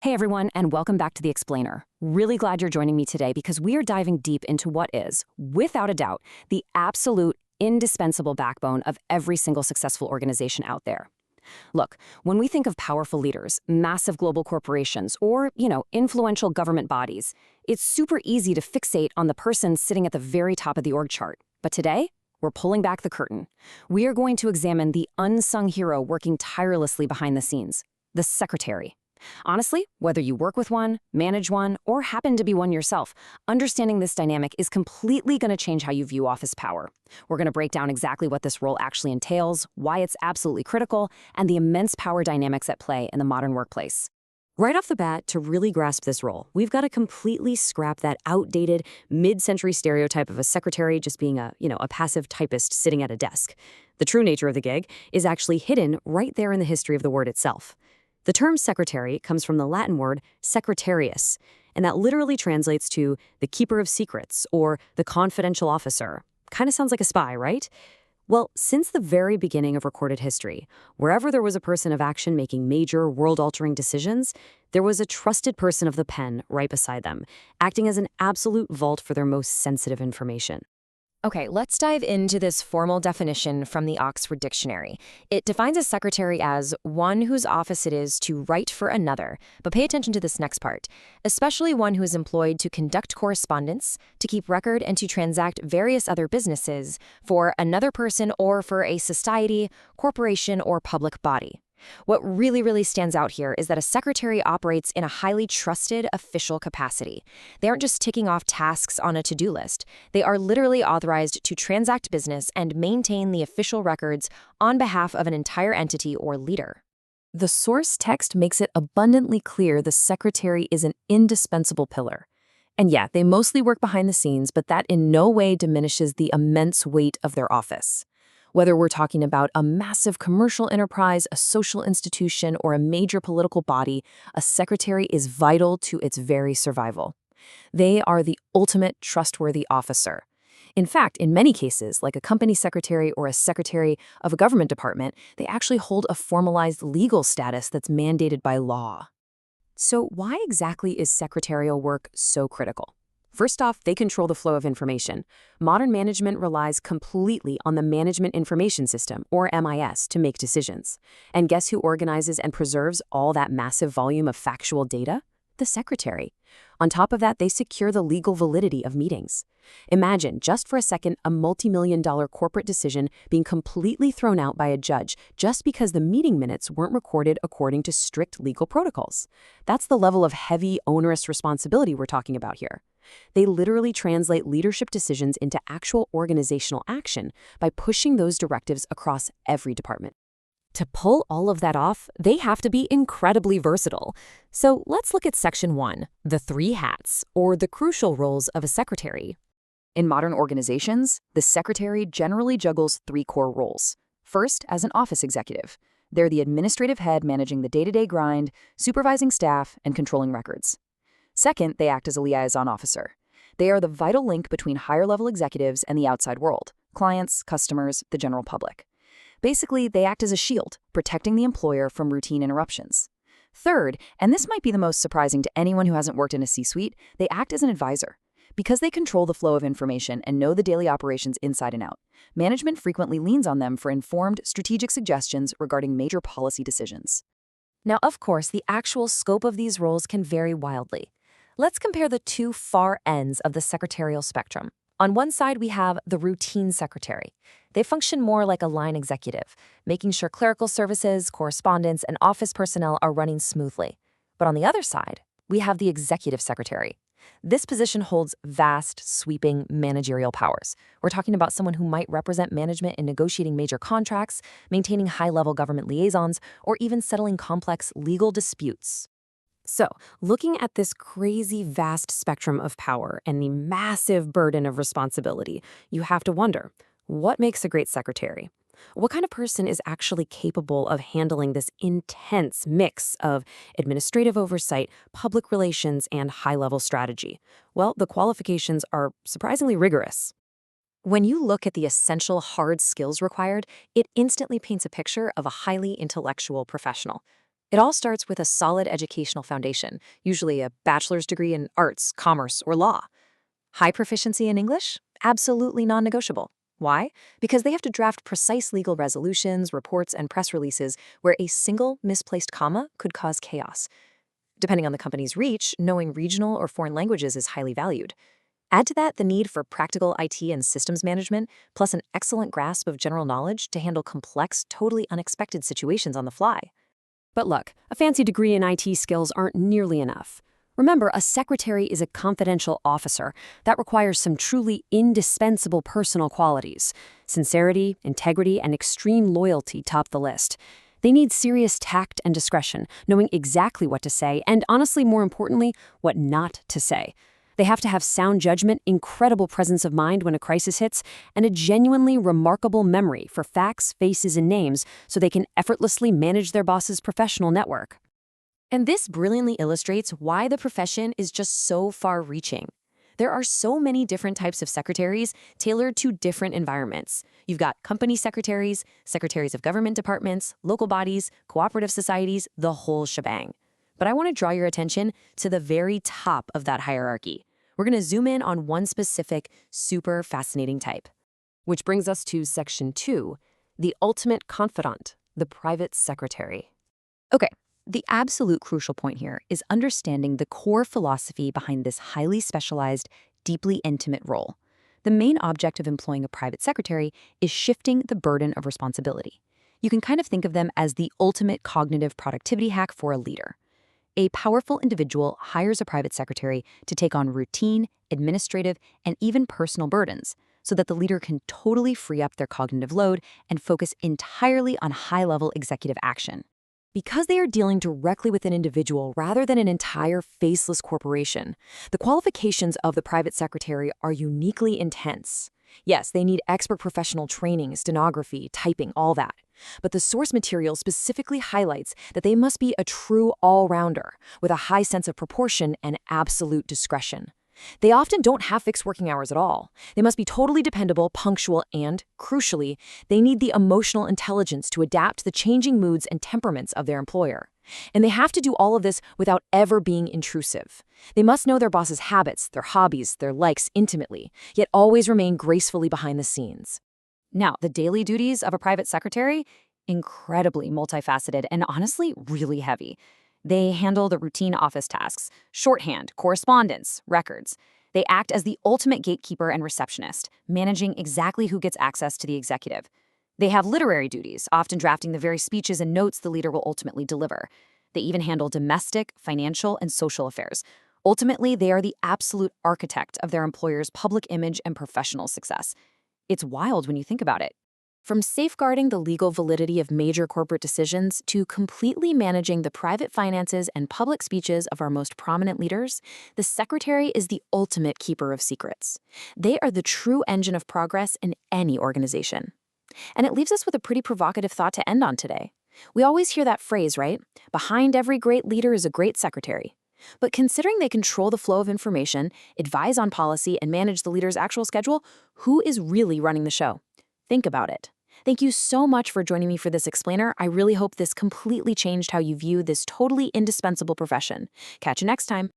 Hey everyone, and welcome back to The Explainer. Really glad you're joining me today because we are diving deep into what is, without a doubt, the absolute indispensable backbone of every single successful organization out there. Look, when we think of powerful leaders, massive global corporations, or, influential government bodies, it's super easy to fixate on the person sitting at the very top of the org chart. But today, we're pulling back the curtain. We are going to examine the unsung hero working tirelessly behind the scenes, the secretary. Honestly, whether you work with one, manage one, or happen to be one yourself, understanding this dynamic is completely going to change how you view office power. We're going to break down exactly what this role actually entails, why it's absolutely critical, and the immense power dynamics at play in the modern workplace. Right off the bat, to really grasp this role, we've got to completely scrap that outdated, mid-century stereotype of a secretary just being a passive typist sitting at a desk. The true nature of the gig is actually hidden right there in the history of the word itself. The term secretary comes from the Latin word secretarius, and that literally translates to the keeper of secrets or the confidential officer. Kind of sounds like a spy, right? Well, since the very beginning of recorded history, wherever there was a person of action making major world-altering decisions, there was a trusted person of the pen right beside them, acting as an absolute vault for their most sensitive information. Okay, let's dive into this formal definition from the Oxford Dictionary. It defines a secretary as one whose office it is to write for another. But pay attention to this next part, especially one who is employed to conduct correspondence, to keep record, and to transact various other businesses for another person or for a society, corporation, or public body. What really stands out here is that a secretary operates in a highly trusted official capacity. They aren't just ticking off tasks on a to-do list. They are literally authorized to transact business and maintain the official records on behalf of an entire entity or leader. The source text makes it abundantly clear the secretary is an indispensable pillar. And yeah, they mostly work behind the scenes, but that in no way diminishes the immense weight of their office. Whether we're talking about a massive commercial enterprise, a social institution, or a major political body, a secretary is vital to its very survival. They are the ultimate trustworthy officer. In fact, in many cases, like a company secretary or a secretary of a government department, they actually hold a formalized legal status that's mandated by law. So why exactly is secretarial work so critical? First off, they control the flow of information. Modern management relies completely on the Management Information System, or MIS, to make decisions. And guess who organizes and preserves all that massive volume of factual data? The secretary. On top of that, they secure the legal validity of meetings. Imagine, just for a second, a multi-million-dollar corporate decision being completely thrown out by a judge just because the meeting minutes weren't recorded according to strict legal protocols. That's the level of heavy, onerous responsibility we're talking about here. They literally translate leadership decisions into actual organizational action by pushing those directives across every department. To pull all of that off, they have to be incredibly versatile. So let's look at Section 1, the 3 hats, or the crucial roles of a secretary. In modern organizations, the secretary generally juggles 3 core roles. First, as an office executive. They're the administrative head managing the day-to-day grind, supervising staff, and controlling records. Second, they act as a liaison officer. They are the vital link between higher-level executives and the outside world, clients, customers, the general public. Basically, they act as a shield, protecting the employer from routine interruptions. Third, and this might be the most surprising to anyone who hasn't worked in a C-suite, they act as an advisor. Because they control the flow of information and know the daily operations inside and out, management frequently leans on them for informed, strategic suggestions regarding major policy decisions. Now, of course, the actual scope of these roles can vary wildly. Let's compare the 2 far ends of the secretarial spectrum. On one side, we have the routine secretary. They function more like a line executive, making sure clerical services, correspondence, and office personnel are running smoothly. But on the other side, we have the executive secretary. This position holds vast, sweeping managerial powers. We're talking about someone who might represent management in negotiating major contracts, maintaining high-level government liaisons, or even settling complex legal disputes. So, looking at this crazy vast spectrum of power and the massive burden of responsibility, you have to wonder, what makes a great secretary? What kind of person is actually capable of handling this intense mix of administrative oversight, public relations, and high-level strategy? Well, the qualifications are surprisingly rigorous. When you look at the essential hard skills required, it instantly paints a picture of a highly intellectual professional. It all starts with a solid educational foundation, usually a bachelor's degree in arts, commerce, or law. High proficiency in English? Absolutely non-negotiable. Why? Because they have to draft precise legal resolutions, reports, and press releases where a single misplaced comma could cause chaos. Depending on the company's reach, knowing regional or foreign languages is highly valued. Add to that the need for practical IT and systems management, plus an excellent grasp of general knowledge to handle complex, totally unexpected situations on the fly. But look, a fancy degree in IT skills aren't nearly enough. Remember, a secretary is a confidential officer. That requires some truly indispensable personal qualities. Sincerity, integrity, and extreme loyalty top the list. They need serious tact and discretion, knowing exactly what to say, and honestly, more importantly, what not to say. They have to have sound judgment, incredible presence of mind when a crisis hits, and a genuinely remarkable memory for facts, faces, and names so they can effortlessly manage their boss's professional network. And this brilliantly illustrates why the profession is just so far-reaching. There are so many different types of secretaries tailored to different environments. You've got company secretaries, secretaries of government departments, local bodies, cooperative societies, the whole shebang. But I want to draw your attention to the very top of that hierarchy. We're going to zoom in on one specific, super fascinating type. Which brings us to Section 2, the ultimate confidant, the private secretary. Okay, the absolute crucial point here is understanding the core philosophy behind this highly specialized, deeply intimate role. The main object of employing a private secretary is shifting the burden of responsibility. You can kind of think of them as the ultimate cognitive productivity hack for a leader. A powerful individual hires a private secretary to take on routine, administrative, and even personal burdens so that the leader can totally free up their cognitive load and focus entirely on high-level executive action. Because they are dealing directly with an individual rather than an entire faceless corporation, the qualifications of the private secretary are uniquely intense. Yes, they need expert professional training, stenography, typing, all that. But the source material specifically highlights that they must be a true all-rounder with a high sense of proportion and absolute discretion. They often don't have fixed working hours at all. They must be totally dependable, punctual, and, crucially, they need the emotional intelligence to adapt to the changing moods and temperaments of their employer. And they have to do all of this without ever being intrusive. They must know their boss's habits, their hobbies, their likes intimately, yet always remain gracefully behind the scenes. Now, the daily duties of a private secretary? Incredibly multifaceted and honestly really heavy. They handle the routine office tasks, shorthand, correspondence, records. They act as the ultimate gatekeeper and receptionist, managing exactly who gets access to the executive. They have literary duties, often drafting the very speeches and notes the leader will ultimately deliver. They even handle domestic, financial, and social affairs. Ultimately, they are the absolute architect of their employer's public image and professional success. It's wild when you think about it. From safeguarding the legal validity of major corporate decisions to completely managing the private finances and public speeches of our most prominent leaders, the secretary is the ultimate keeper of secrets. They are the true engine of progress in any organization. And it leaves us with a pretty provocative thought to end on today. We always hear that phrase, right? Behind every great leader is a great secretary. But considering they control the flow of information, advise on policy, and manage the leader's actual schedule, who is really running the show? Think about it. Thank you so much for joining me for this explainer. I really hope this completely changed how you view this totally indispensable profession. Catch you next time.